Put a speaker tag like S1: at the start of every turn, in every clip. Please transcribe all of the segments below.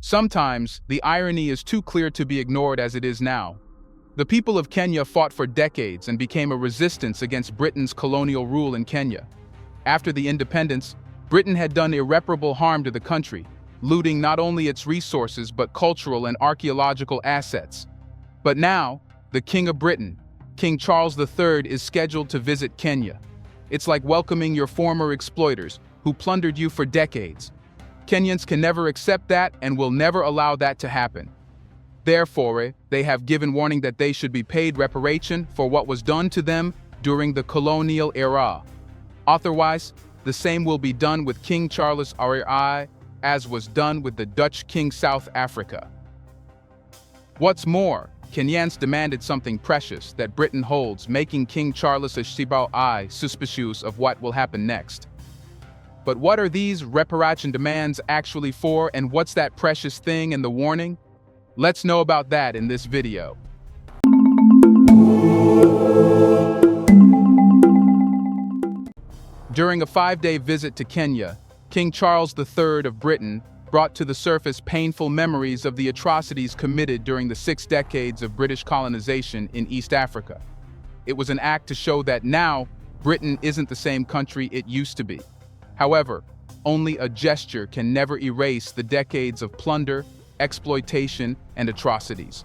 S1: Sometimes, the irony is too clear to be ignored as it is now. The people of Kenya fought for decades and became a resistance against Britain's colonial rule in Kenya. After the independence, Britain had done irreparable harm to the country, looting not only its resources but cultural and archaeological assets. But now, the King of Britain, King Charles III, is scheduled to visit Kenya. It's like welcoming your former exploiters, who plundered you for decades. Kenyans can never accept that and will never allow that to happen. Therefore, they have given warning that they should be paid reparation for what was done to them during the colonial era. Otherwise, the same will be done with King Charles III, as was done with the Dutch King South Africa. What's more, Kenyans demanded something precious that Britain holds, making King Charles III suspicious of what will happen next. But what are these reparation demands actually for, and what's that precious thing in the warning? Let's know about that in this video. During a 5-day visit to Kenya, King Charles III of Britain brought to the surface painful memories of the atrocities committed during the 6 decades of British colonization in East Africa. It was an act to show that now, Britain isn't the same country it used to be. However, only a gesture can never erase the decades of plunder, exploitation, and atrocities.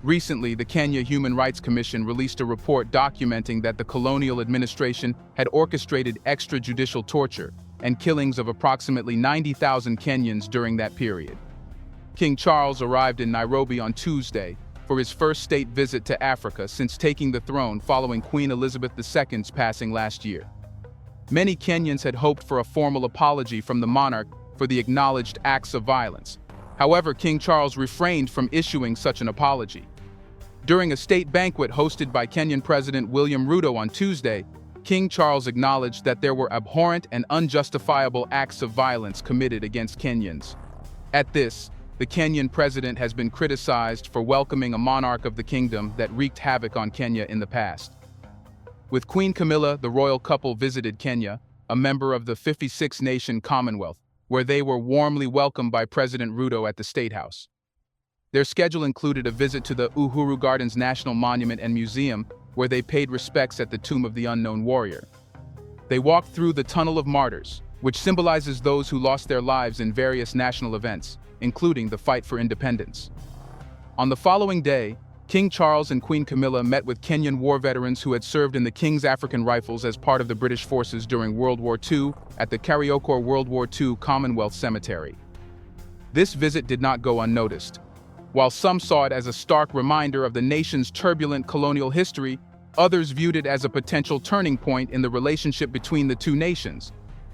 S1: Recently, the Kenya Human Rights Commission released a report documenting that the colonial administration had orchestrated extrajudicial torture and killings of approximately 90,000 Kenyans during that period. King Charles arrived in Nairobi on Tuesday for his first state visit to Africa since taking the throne following Queen Elizabeth II's passing last year. Many Kenyans had hoped for a formal apology from the monarch for the acknowledged acts of violence. However, King Charles refrained from issuing such an apology. During a state banquet hosted by Kenyan President William Ruto on Tuesday, King Charles acknowledged that there were abhorrent and unjustifiable acts of violence committed against Kenyans. At this, the Kenyan president has been criticized for welcoming a monarch of the kingdom that wreaked havoc on Kenya in the past. With Queen Camilla, the royal couple visited Kenya, a member of the 56-nation Commonwealth, where they were warmly welcomed by President Ruto at the State House. Their schedule included a visit to the Uhuru Gardens National Monument and Museum, where they paid respects at the Tomb of the Unknown Warrior. They walked through the Tunnel of Martyrs, which symbolizes those who lost their lives in various national events, including the fight for independence. On the following day, King Charles and Queen Camilla met with Kenyan war veterans who had served in the King's African Rifles as part of the British forces during World War II at the Kariokor World War II Commonwealth Cemetery. This visit did not go unnoticed. While some saw it as a stark reminder of the nation's turbulent colonial history, others viewed it as a potential turning point in the relationship between the two nations.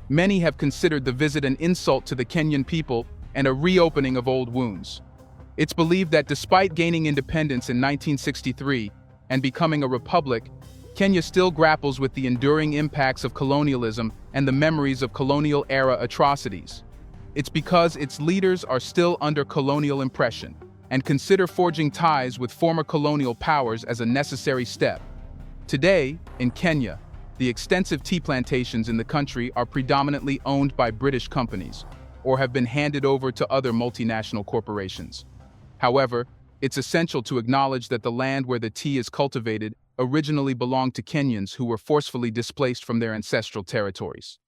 S1: Many have considered the visit an insult to the Kenyan people and a reopening of old wounds. It's believed that despite gaining independence in 1963 and becoming a republic, Kenya still grapples with the enduring impacts of colonialism and the memories of colonial-era atrocities. It's because its leaders are still under colonial oppression and consider forging ties with former colonial powers as a necessary step. Today, in Kenya, the extensive tea plantations in the country are predominantly owned by British companies or have been handed over to other multinational corporations. However, it's essential to acknowledge that the land where the tea is cultivated originally belonged to Kenyans who were forcefully displaced from their ancestral territories.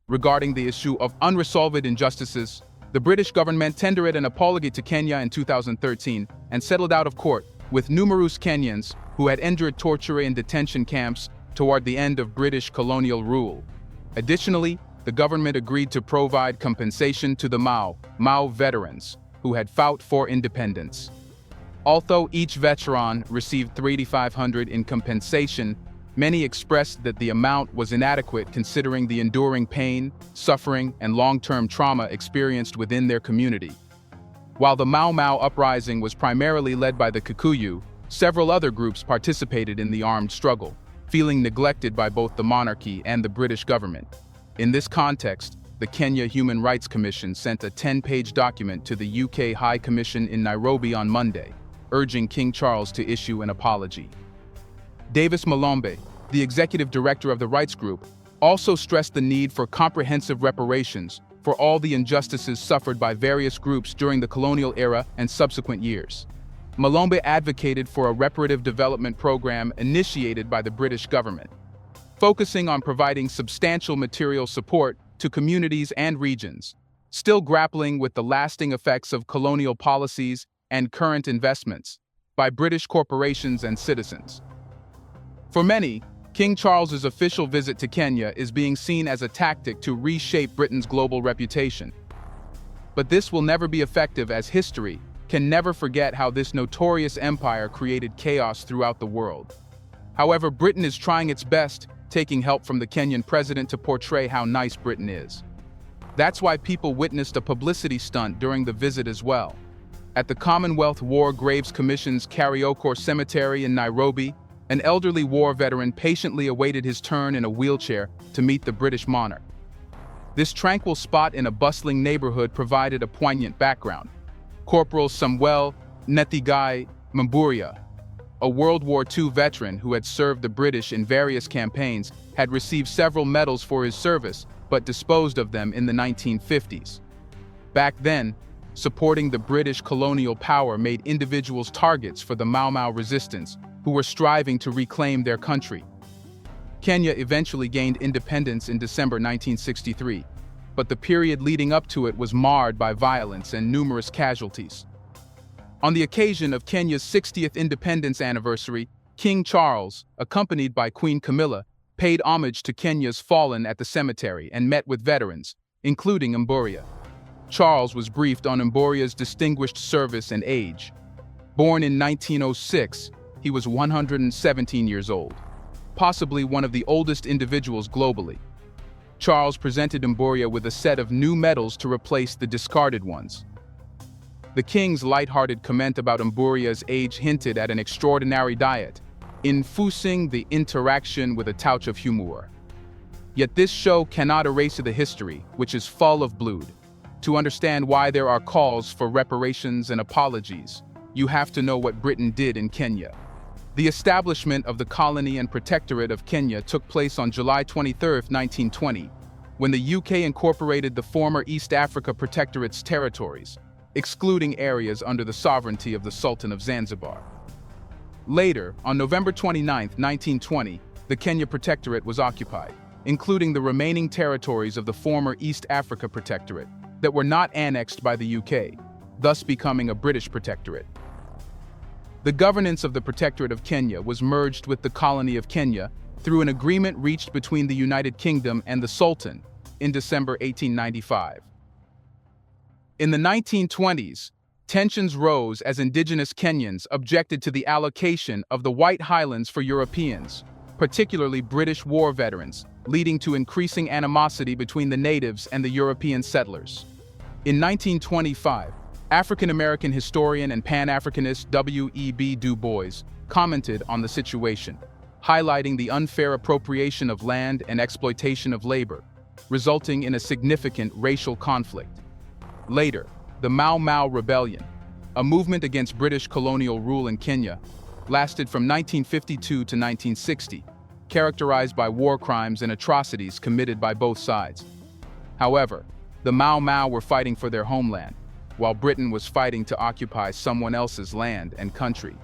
S1: Regarding the issue of unresolved injustices, the British government tendered an apology to Kenya in 2013 and settled out of court with numerous Kenyans who had endured torture in detention camps toward the end of British colonial rule. Additionally, the government agreed to provide compensation to the Mau veterans who had fought for independence. Although each veteran received $3,500 in compensation, many expressed that the amount was inadequate considering the enduring pain, suffering, and long-term trauma experienced within their community. While the Mau Mau uprising was primarily led by the Kikuyu, several other groups participated in the armed struggle, feeling neglected by both the monarchy and the British government. In this context, the Kenya Human Rights Commission sent a 10-page document to the UK High Commission in Nairobi on Monday, urging King Charles to issue an apology. Davis Malombe, the executive director of the rights group, also stressed the need for comprehensive reparations for all the injustices suffered by various groups during the colonial era and subsequent years. Malombe advocated for a reparative development program initiated by the British government, focusing on providing substantial material support to communities and regions, still grappling with the lasting effects of colonial policies and current investments by British corporations and citizens. For many, King Charles's official visit to Kenya is being seen as a tactic to reshape Britain's global reputation. But this will never be effective, as history can never forget how this notorious empire created chaos throughout the world. However, Britain is trying its best, taking help from the Kenyan president to portray how nice Britain is. That's why people witnessed a publicity stunt during the visit as well. At the Commonwealth War Graves Commission's Kariokor Cemetery in Nairobi, an elderly war veteran patiently awaited his turn in a wheelchair to meet the British monarch. This tranquil spot in a bustling neighborhood provided a poignant background. Corporal Samuel Netigai Mamburia, a World War II veteran who had served the British in various campaigns, had received several medals for his service, but disposed of them in the 1950s. Back then, supporting the British colonial power made individuals targets for the Mau Mau resistance, who were striving to reclaim their country. Kenya eventually gained independence in December 1963, but the period leading up to it was marred by violence and numerous casualties. On the occasion of Kenya's 60th independence anniversary, King Charles, accompanied by Queen Camilla, paid homage to Kenya's fallen at the cemetery and met with veterans, including Mburia. Charles was briefed on Mburia's distinguished service and age. Born in 1906, he was 117 years old, possibly one of the oldest individuals globally. Charles presented Mburia with a set of new medals to replace the discarded ones. The king's light-hearted comment about Mburia's age hinted at an extraordinary diet, infusing the interaction with a touch of humor. Yet this show cannot erase the history, which is full of blood. To understand why there are calls for reparations and apologies, you have to know what Britain did in Kenya. The establishment of the colony and protectorate of Kenya took place on July 23, 1920, when the UK incorporated the former East Africa Protectorate's territories, excluding areas under the sovereignty of the Sultan of Zanzibar. Later, on November 29, 1920, the Kenya Protectorate was occupied, including the remaining territories of the former East Africa Protectorate that were not annexed by the UK, thus becoming a British protectorate. The governance of the Protectorate of Kenya was merged with the Colony of Kenya through an agreement reached between the United Kingdom and the Sultan in December 1895. In the 1920s, tensions rose as indigenous Kenyans objected to the allocation of the White Highlands for Europeans, particularly British war veterans, leading to increasing animosity between the natives and the European settlers. In 1925, African-American historian and Pan-Africanist W.E.B. Du Bois commented on the situation, highlighting the unfair appropriation of land and exploitation of labor, resulting in a significant racial conflict. Later, the Mau Mau Rebellion, a movement against British colonial rule in Kenya, lasted from 1952 to 1960, characterized by war crimes and atrocities committed by both sides. However, the Mau Mau were fighting for their homeland, while Britain was fighting to occupy someone else's land and country.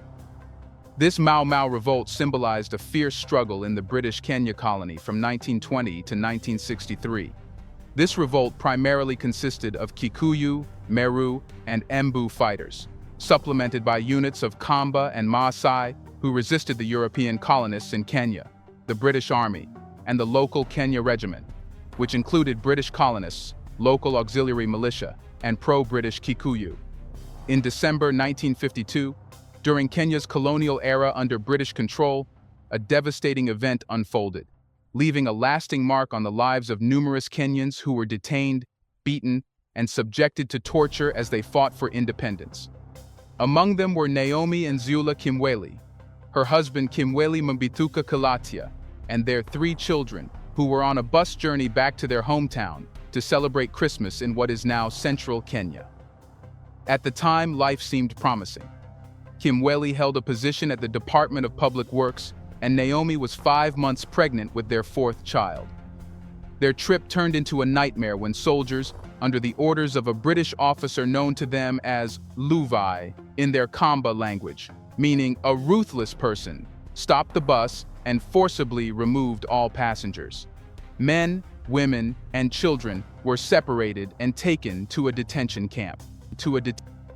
S1: This Mau Mau revolt symbolized a fierce struggle in the British Kenya colony from 1920 to 1963. This revolt primarily consisted of Kikuyu, Meru, and Embu fighters, supplemented by units of Kamba and Maasai who resisted the European colonists in Kenya, the British Army, and the local Kenya Regiment, which included British colonists, local auxiliary militia, and pro-British Kikuyu. In December 1952, during Kenya's colonial era under British control, a devastating event unfolded, leaving a lasting mark on the lives of numerous Kenyans who were detained, beaten, and subjected to torture as they fought for independence. Among them were Naomi and Zula Kimweli, her husband Kimweli Mbithuka Kalatia, and their 3 children, who were on a bus journey back to their hometown to celebrate Christmas in what is now central Kenya. At the time, life seemed promising. Kimweli held a position at the Department of Public Works, and Naomi was 5 months pregnant with their 4th child. Their trip turned into a nightmare when soldiers, under the orders of a British officer known to them as Luvai in their Kamba language, meaning a ruthless person, stopped the bus and forcibly removed all passengers. Men, women, and children were separated and taken to a detention camp.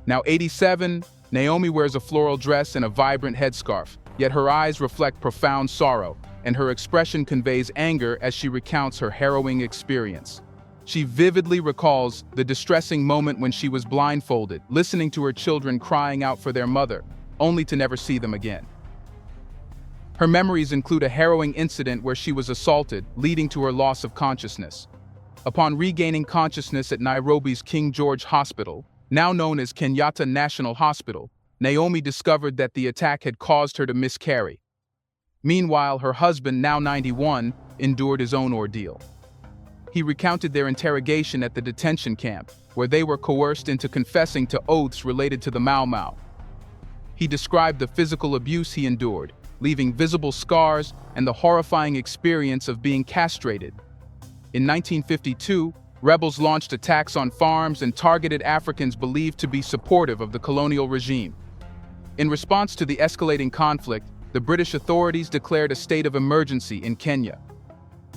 S1: Now 87, Naomi wears a floral dress and a vibrant headscarf, yet her eyes reflect profound sorrow, and her expression conveys anger as she recounts her harrowing experience. She vividly recalls the distressing moment when she was blindfolded, listening to her children crying out for their mother, only to never see them again. Her memories include a harrowing incident where she was assaulted, leading to her loss of consciousness. Upon regaining consciousness at Nairobi's King George Hospital, now known as Kenyatta National Hospital, Naomi discovered that the attack had caused her to miscarry. Meanwhile, her husband, now 91, endured his own ordeal. He recounted their interrogation at the detention camp, where they were coerced into confessing to oaths related to the Mau Mau. He described the physical abuse he endured, leaving visible scars and the horrifying experience of being castrated. In 1952, rebels launched attacks on farms and targeted Africans believed to be supportive of the colonial regime. In response to the escalating conflict, the British authorities declared a state of emergency in Kenya.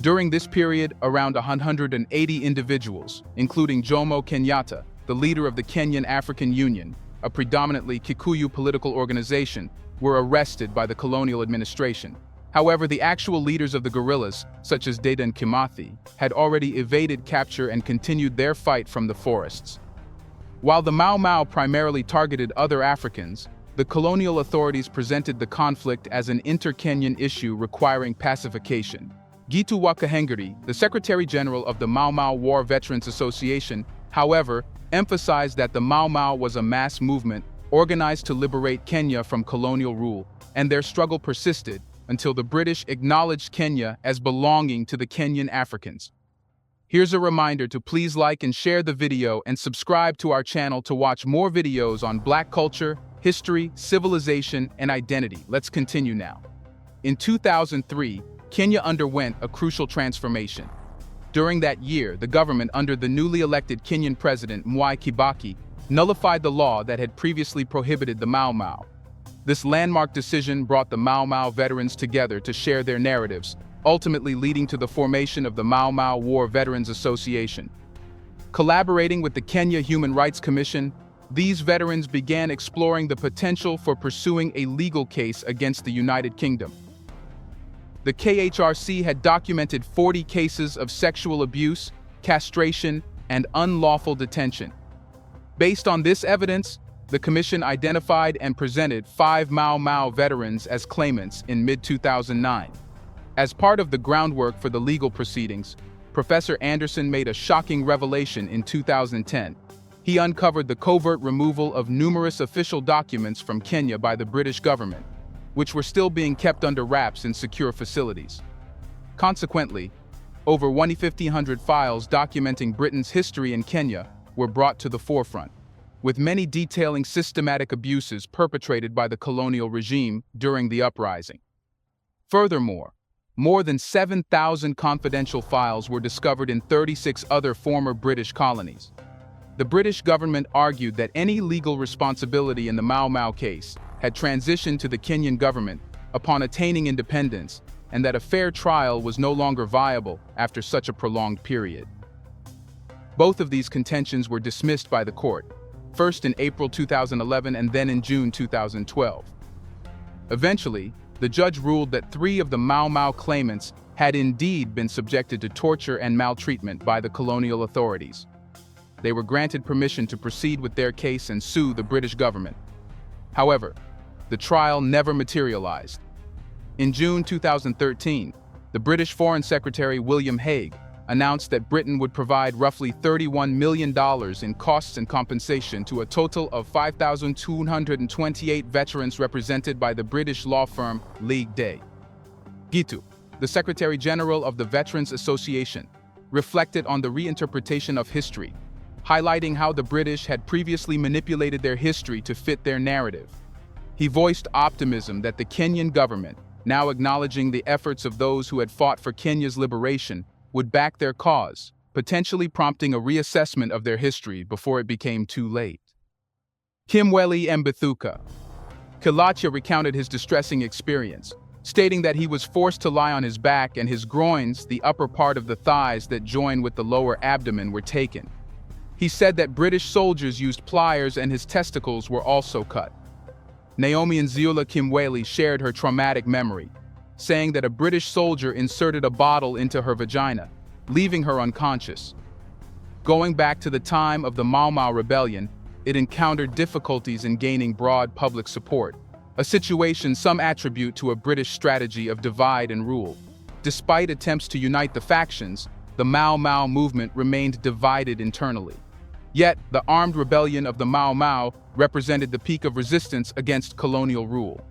S1: During this period, around 180 individuals, including Jomo Kenyatta, the leader of the Kenyan African Union, a predominantly Kikuyu political organization, were arrested by the colonial administration. However, the actual leaders of the guerrillas, such as Dedan Kimathi, had already evaded capture and continued their fight from the forests. While the Mau Mau primarily targeted other Africans, the colonial authorities presented the conflict as an inter-Kenyan issue requiring pacification. Gitu Wakahengeri, the Secretary-General of the Mau Mau War Veterans Association, however, emphasized that the Mau Mau was a mass movement organized to liberate Kenya from colonial rule, and their struggle persisted until the British acknowledged Kenya as belonging to the Kenyan Africans. Here's a reminder to please like and share the video and subscribe to our channel to watch more videos on Black culture, history, civilization, and identity. Let's continue now. In 2003, Kenya underwent a crucial transformation. During that year, the government under the newly elected Kenyan president Mwai Kibaki nullified the law that had previously prohibited the Mau Mau. This landmark decision brought the Mau Mau veterans together to share their narratives, ultimately leading to the formation of the Mau Mau War Veterans Association. Collaborating with the Kenya Human Rights Commission, these veterans began exploring the potential for pursuing a legal case against the United Kingdom. The KHRC had documented 40 cases of sexual abuse, castration, and unlawful detention. Based on this evidence, the Commission identified and presented 5 Mau Mau veterans as claimants in mid-2009. As part of the groundwork for the legal proceedings, Professor Anderson made a shocking revelation in 2010. He uncovered the covert removal of numerous official documents from Kenya by the British government, which were still being kept under wraps in secure facilities. Consequently, over 1,500 files documenting Britain's history in Kenya were brought to the forefront, with many detailing systematic abuses perpetrated by the colonial regime during the uprising. Furthermore, more than 7,000 confidential files were discovered in 36 other former British colonies. The British government argued that any legal responsibility in the Mau Mau case had transitioned to the Kenyan government upon attaining independence, and that a fair trial was no longer viable after such a prolonged period. Both of these contentions were dismissed by the court, first in April 2011 and then in June 2012. Eventually, the judge ruled that 3 of the Mau Mau claimants had indeed been subjected to torture and maltreatment by the colonial authorities. They were granted permission to proceed with their case and sue the British government. However, the trial never materialized. In June 2013, the British Foreign Secretary William Hague announced that Britain would provide roughly $31 million in costs and compensation to a total of 5,228 veterans represented by the British law firm League Day. Gitu, the Secretary General of the Veterans Association, reflected on the reinterpretation of history, highlighting how the British had previously manipulated their history to fit their narrative. He voiced optimism that the Kenyan government, now acknowledging the efforts of those who had fought for Kenya's liberation, would back their cause, potentially prompting a reassessment of their history before it became too late. Kimweli Mbithuka. Kilachia recounted his distressing experience, stating that he was forced to lie on his back and his groins, the upper part of the thighs that join with the lower abdomen, were taken. He said that British soldiers used pliers and his testicles were also cut. Naomi Nziola Kimweli shared her traumatic memory, saying that a British soldier inserted a bottle into her vagina, leaving her unconscious. Going back to the time of the Mau Mau Rebellion, it encountered difficulties in gaining broad public support, a situation some attribute to a British strategy of divide and rule. Despite attempts to unite the factions, the Mau Mau movement remained divided internally. Yet, the armed rebellion of the Mau Mau represented the peak of resistance against colonial rule.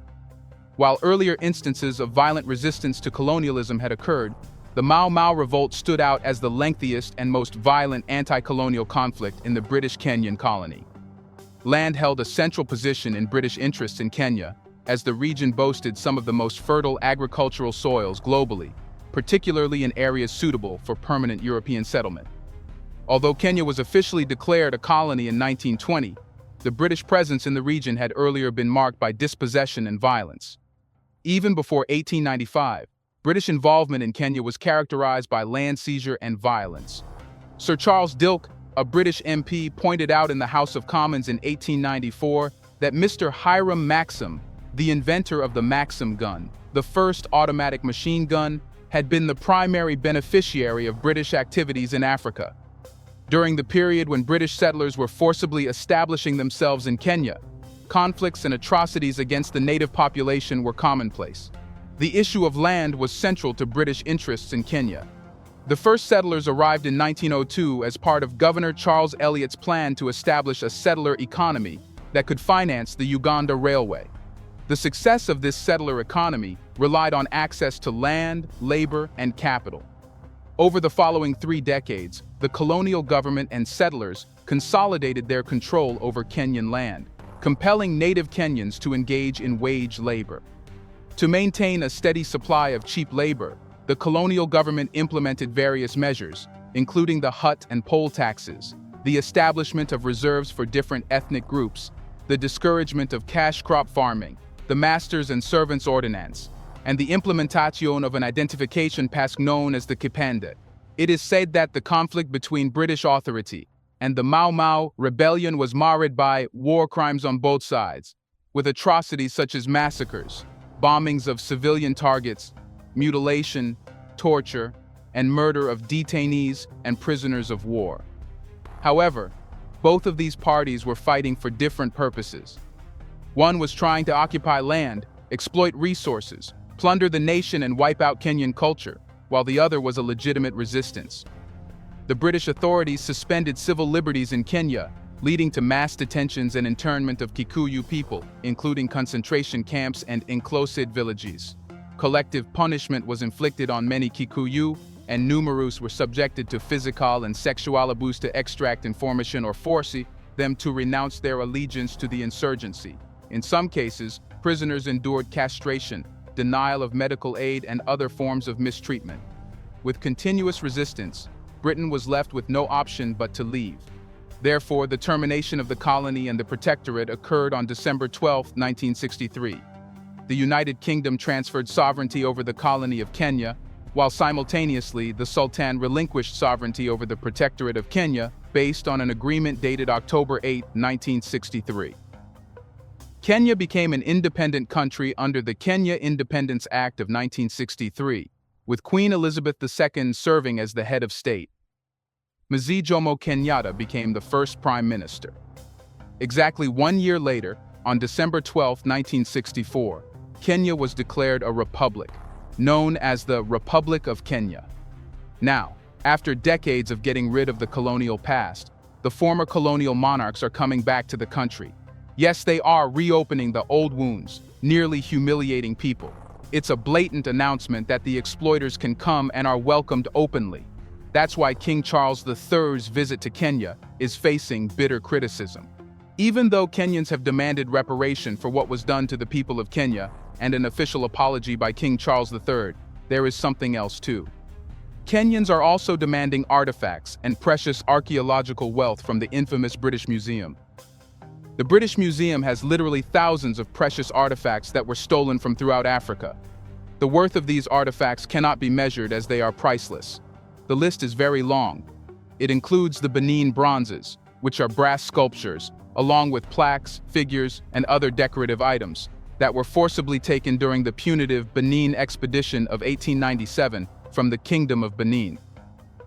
S1: While earlier instances of violent resistance to colonialism had occurred, the Mau Mau revolt stood out as the lengthiest and most violent anti-colonial conflict in the British Kenyan colony. Land held a central position in British interests in Kenya, as the region boasted some of the most fertile agricultural soils globally, particularly in areas suitable for permanent European settlement. Although Kenya was officially declared a colony in 1920, the British presence in the region had earlier been marked by dispossession and violence. Even before 1895, British involvement in Kenya was characterized by land seizure and violence. Sir Charles Dilke, a British MP, pointed out in the House of Commons in 1894 that Mr. Hiram Maxim, the inventor of the Maxim gun, the first automatic machine gun, had been the primary beneficiary of British activities in Africa. During the period when British settlers were forcibly establishing themselves in Kenya, conflicts and atrocities against the native population were commonplace. The issue of land was central to British interests in Kenya. The first settlers arrived in 1902 as part of Governor Charles Eliot's plan to establish a settler economy that could finance the Uganda Railway. The success of this settler economy relied on access to land, labor, and capital. Over the following 3 decades, the colonial government and settlers consolidated their control over Kenyan land, compelling native Kenyans to engage in wage labor. To maintain a steady supply of cheap labor, the colonial government implemented various measures, including the hut and poll taxes, the establishment of reserves for different ethnic groups, the discouragement of cash crop farming, the Masters and Servants Ordinance, and the implementation of an identification pass known as the Kipande. It is said that the conflict between British authority and the Mau Mau rebellion was marred by war crimes on both sides, with atrocities such as massacres, bombings of civilian targets, mutilation, torture, and murder of detainees and prisoners of war. However, both of these parties were fighting for different purposes. One was trying to occupy land, exploit resources, plunder the nation and wipe out Kenyan culture, while the other was a legitimate resistance. The British authorities suspended civil liberties in Kenya, leading to mass detentions and internment of Kikuyu people, including concentration camps and enclosed villages. Collective punishment was inflicted on many Kikuyu, and numerous were subjected to physical and sexual abuse to extract information or force them to renounce their allegiance to the insurgency. In some cases, prisoners endured castration, denial of medical aid, and other forms of mistreatment. With continuous resistance, Britain was left with no option but to leave. Therefore, the termination of the colony and the protectorate occurred on December 12, 1963. The United Kingdom transferred sovereignty over the colony of Kenya, while simultaneously the Sultan relinquished sovereignty over the protectorate of Kenya based on an agreement dated October 8, 1963. Kenya became an independent country under the Kenya Independence Act of 1963, with Queen Elizabeth II serving as the head of state. Mzee Jomo Kenyatta became the first prime minister. Exactly 1 year later, on December 12, 1964, Kenya was declared a republic, known as the Republic of Kenya. Now, after decades of getting rid of the colonial past, the former colonial monarchs are coming back to the country. Yes, they are reopening the old wounds, nearly humiliating people. It's a blatant announcement that the exploiters can come and are welcomed openly. That's why King Charles III's visit to Kenya is facing bitter criticism. Even though Kenyans have demanded reparation for what was done to the people of Kenya and an official apology by King Charles III, there is something else too. Kenyans are also demanding artifacts and precious archaeological wealth from the infamous British Museum. The British Museum has literally thousands of precious artifacts that were stolen from throughout Africa. The worth of these artifacts cannot be measured as they are priceless. The list is very long. It includes the Benin bronzes, which are brass sculptures, along with plaques, figures, and other decorative items that were forcibly taken during the punitive Benin expedition of 1897 from the Kingdom of Benin.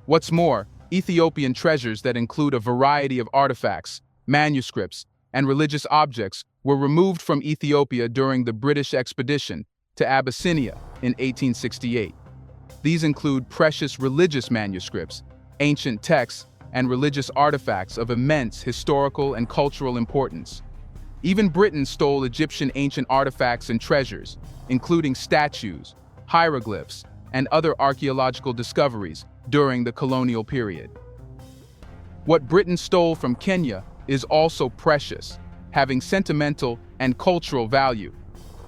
S1: What's more, Ethiopian treasures that include a variety of artifacts, manuscripts, and religious objects were removed from Ethiopia during the British expedition to Abyssinia in 1868. These include precious religious manuscripts, ancient texts, and religious artifacts of immense historical and cultural importance. Even Britain stole Egyptian ancient artifacts and treasures, including statues, hieroglyphs, and other archaeological discoveries during the colonial period. What Britain stole from Kenya is also precious, having sentimental and cultural value.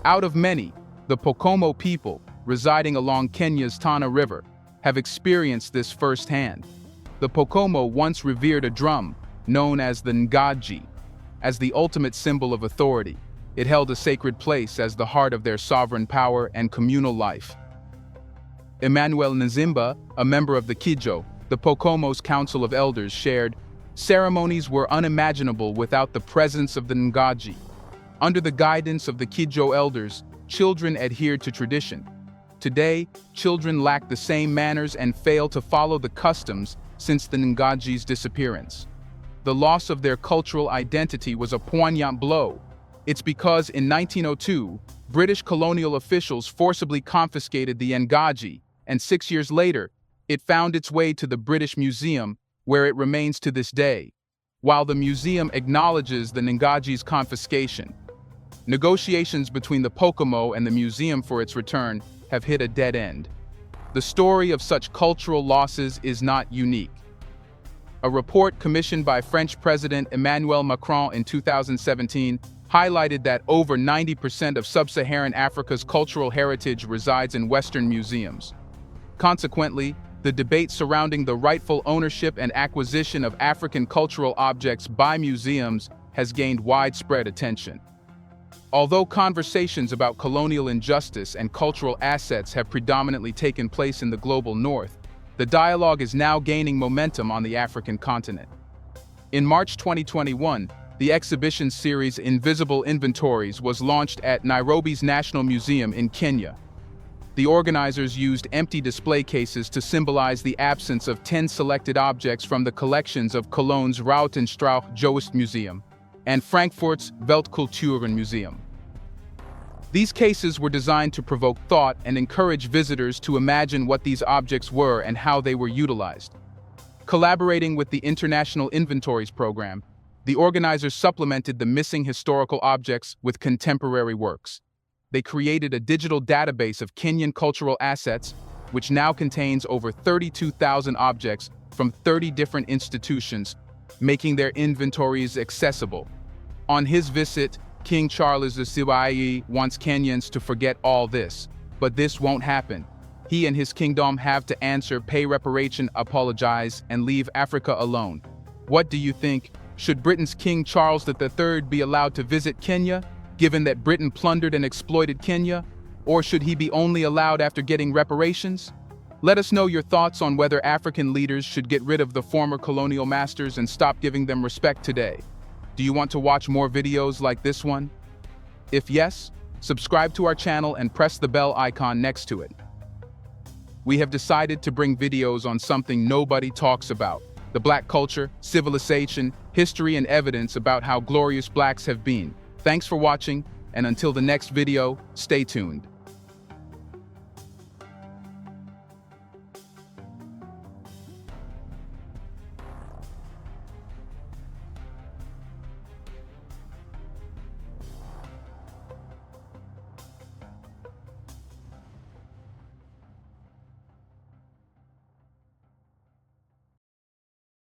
S1: Out of many, the Pokomo people, residing along Kenya's Tana River, have experienced this firsthand. The Pokomo once revered a drum, known as the Ngaji, as the ultimate symbol of authority. It held a sacred place as the heart of their sovereign power and communal life. Emmanuel Nzimba, a member of the Kijo, the Pokomo's Council of Elders, shared, "Ceremonies were unimaginable without the presence of the Ngaji. Under the guidance of the Kijo elders, children adhered to tradition. Today, children lack the same manners and fail to follow the customs since the Ngaji's disappearance. The loss of their cultural identity was a poignant blow. It's because in 1902, British colonial officials forcibly confiscated the Ngaji, and 6 years later, it found its way to the British Museum, where it remains to this day. While the museum acknowledges the Ngaji's confiscation, negotiations between the Pokomo and the museum for its return have hit a dead end. The story of such cultural losses is not unique. A report commissioned by French President Emmanuel Macron in 2017 highlighted that over 90% of sub-Saharan Africa's cultural heritage resides in Western museums. Consequently, the debate surrounding the rightful ownership and acquisition of African cultural objects by museums has gained widespread attention. Although conversations about colonial injustice and cultural assets have predominantly taken place in the global north, the dialogue is now gaining momentum on the African continent. In March 2021, the exhibition series Invisible Inventories was launched at Nairobi's National Museum in Kenya. The organizers used empty display cases to symbolize the absence of 10 selected objects from the collections of Cologne's Routenstrauch Joest Museum and Frankfurt's Weltkulturen Museum. These cases were designed to provoke thought and encourage visitors to imagine what these objects were and how they were utilized. Collaborating with the International Inventories Program, the organizers supplemented the missing historical objects with contemporary works. They created a digital database of Kenyan cultural assets, which now contains over 32,000 objects from 30 different institutions, making their inventories accessible. On his visit, King Charles II wants Kenyans to forget all this, but this won't happen. He and his kingdom have to answer, pay reparation, apologize, and leave Africa alone. What do you think? Should Britain's King Charles III be allowed to visit Kenya, given that Britain plundered and exploited Kenya? Or should he be only allowed after getting reparations? Let us know your thoughts on whether African leaders should get rid of the former colonial masters and stop giving them respect today. Do you want to watch more videos like this one? If yes, subscribe to our channel and press the bell icon next to it. We have decided to bring videos on something nobody talks about: the Black culture, civilization, history, and evidence about how glorious Blacks have been. Thanks for watching, and until the next video, stay tuned.